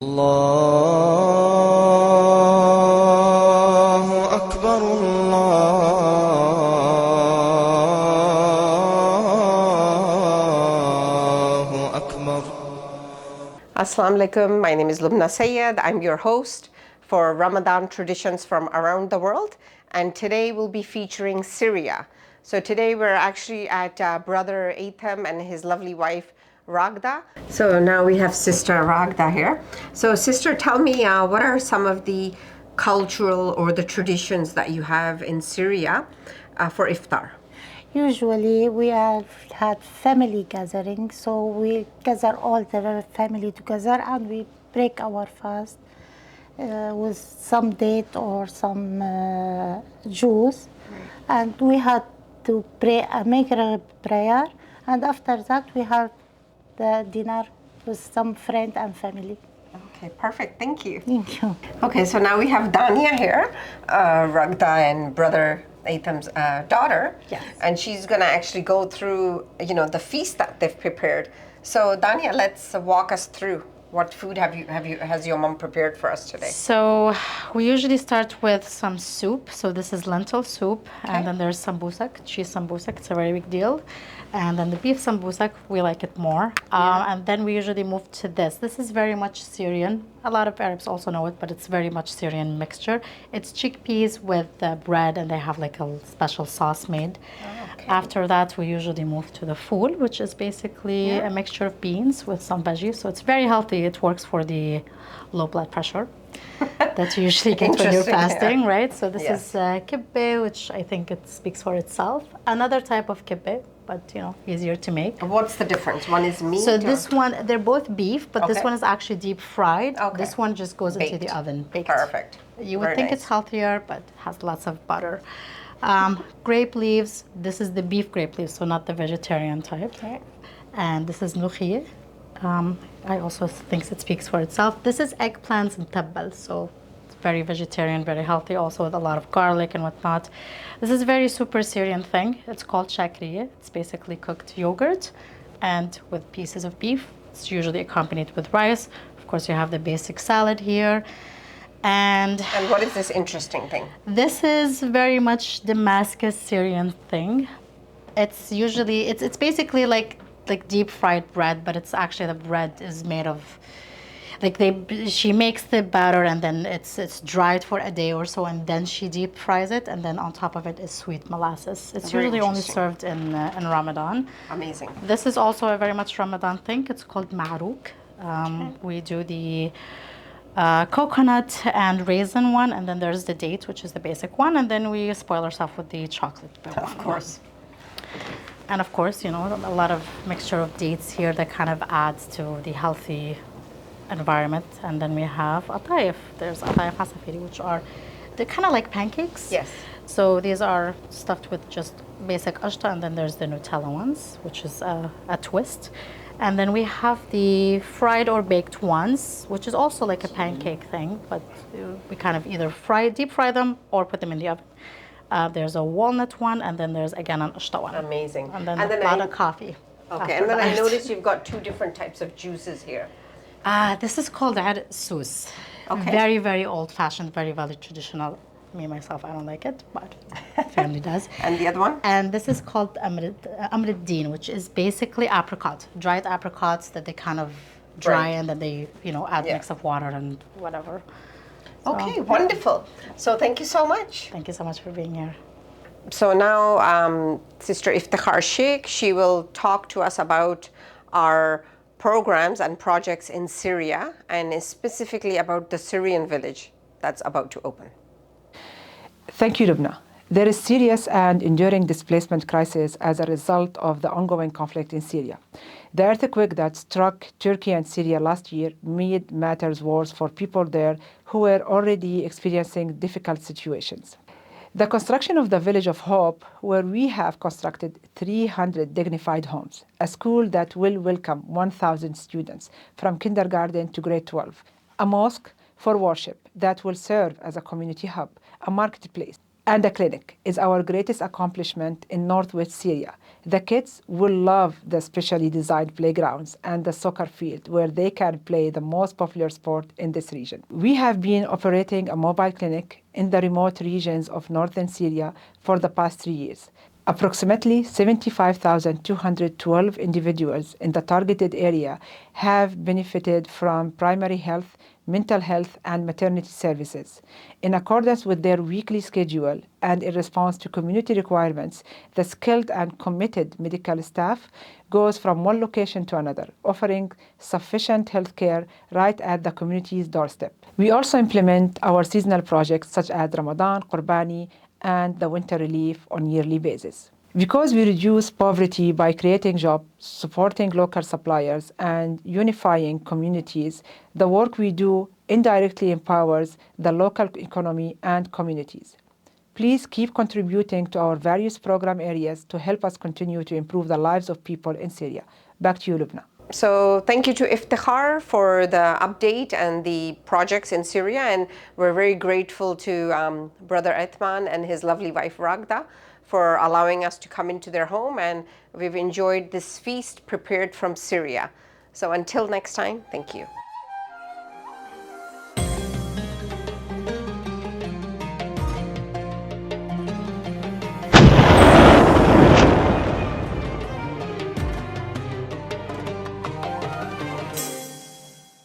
الله أكبر الله أكبر. Assalamu alaikum. My name is Lubna Syed. I'm your host for Ramadan Traditions from around the world. And today we'll be featuring Syria. So today we're actually at Brother Atham and his lovely wife, Ragda. So now we have Sister Ragda here. So Sister, tell me what are some of the cultural or the traditions that you have in Syria for iftar? Usually we have had family gathering, so we gather all the family together and we break our fast with some date or some juice. And we had to pray a Maghrib prayer, and after that we have the dinner with some friend and family. Okay, perfect. Thank you. Thank you. Okay, so now we have Dania here, Ragda and Brother Atham's daughter. Yes. And she's going to actually go through, the feast that they've prepared. So Dania, let's walk us through. What food has your mom prepared for us today? So we usually start with some soup. So this is lentil soup, and then there's sambusak, cheese sambusak. It's a very big deal. And then the beef sambusak, we like it more. And then we usually move to this. This is very much Syrian. A lot of Arabs also know it, but it's very much Syrian mixture. It's chickpeas with bread, and they have like a special sauce made. After that, we usually move to the fool, which is basically a mixture of beans with some veggies. So it's very healthy. It works for the low blood pressure that you usually get when you're fasting, right? So this is kibbeh, which I think it speaks for itself. Another type of kibbeh, but easier to make. What's the difference? One is meat? So this one, they're both beef, but this one is actually deep fried. Okay. This one just goes into the oven, baked. Perfect. You would Very think nice. it's healthier, but has lots of butter. Grape leaves. This is the beef grape leaves, so not the vegetarian type. And this is nukhie. I also think it speaks for itself. This is eggplants and tabbal, so it's very vegetarian, very healthy, also with a lot of garlic and whatnot. This is a very super Syrian thing. It's called shakriye. It's basically cooked yogurt and with pieces of beef. It's usually accompanied with rice. Of course, you have the basic salad here. And what is this interesting thing? this is very much Damascus Syrian thing. It's usually it's basically like deep fried bread, but it's actually the bread is made of she makes the batter and then it's dried for a day or so, and then she deep fries it, and then on top of it is sweet molasses. It's Very usually only interesting. served in Ramadan. Amazing. This is also a very much Ramadan thing. It's called ma'rouk. We do the coconut and raisin one, and then there's the date, which is the basic one, and then we spoil ourselves with the chocolate. Of course. And of course, a lot of mixture of dates here that kind of adds to the healthy environment. And then we have atayef. There's atayef hasafiri, which they're kind of like pancakes. Yes. So these are stuffed with just basic ashta, and then there's the Nutella ones, which is a twist. And then we have the fried or baked ones, which is also like a pancake thing, but we kind of either deep fry them or put them in the oven. There's a walnut one, and then there's again an ashta one. Amazing. And then a lot of coffee. Okay, after and then I that. noticed you've got two different types of juices here. This is called sus. Okay. Very, very old-fashioned, very, very traditional. Me, myself, I don't like it, but family does. And the other one? And this is called amr din, which is basically apricot, dried apricots that they kind of dry, and then they, add mix of water and whatever. So, Okay, wonderful. So thank you so much. Thank you so much for being here. So now Sister Iftikhar Sheikh, she will talk to us about our programs and projects in Syria, and specifically about the Syrian village that's about to open. Thank you, Lubna. There is serious and enduring displacement crisis as a result of the ongoing conflict in Syria. The earthquake that struck Turkey and Syria last year made matters worse for people there who were already experiencing difficult situations. The construction of the Village of Hope, where we have constructed 300 dignified homes, a school that will welcome 1,000 students from kindergarten to grade 12, a mosque for worship that will serve as a community hub, a marketplace, and a clinic is our greatest accomplishment in northwest Syria. The kids will love the specially designed playgrounds and the soccer field where they can play the most popular sport in this region. We have been operating a mobile clinic in the remote regions of northern Syria for the past 3 years. Approximately 75,212 individuals in the targeted area have benefited from primary health, mental health, and maternity services. In accordance with their weekly schedule and in response to community requirements, the skilled and committed medical staff goes from one location to another, offering sufficient health care right at the community's doorstep. We also implement our seasonal projects such as Ramadan, Qurbani, and the winter relief on a yearly basis. Because we reduce poverty by creating jobs, supporting local suppliers, and unifying communities, the work we do indirectly empowers the local economy and communities. Please keep contributing to our various program areas to help us continue to improve the lives of people in Syria. Back to you, Lubna. So thank you to Iftikhar for the update and the projects in Syria, and we're very grateful to Brother Ethman and his lovely wife Ragda for allowing us to come into their home, and we've enjoyed this feast prepared from Syria. So until next time, thank you.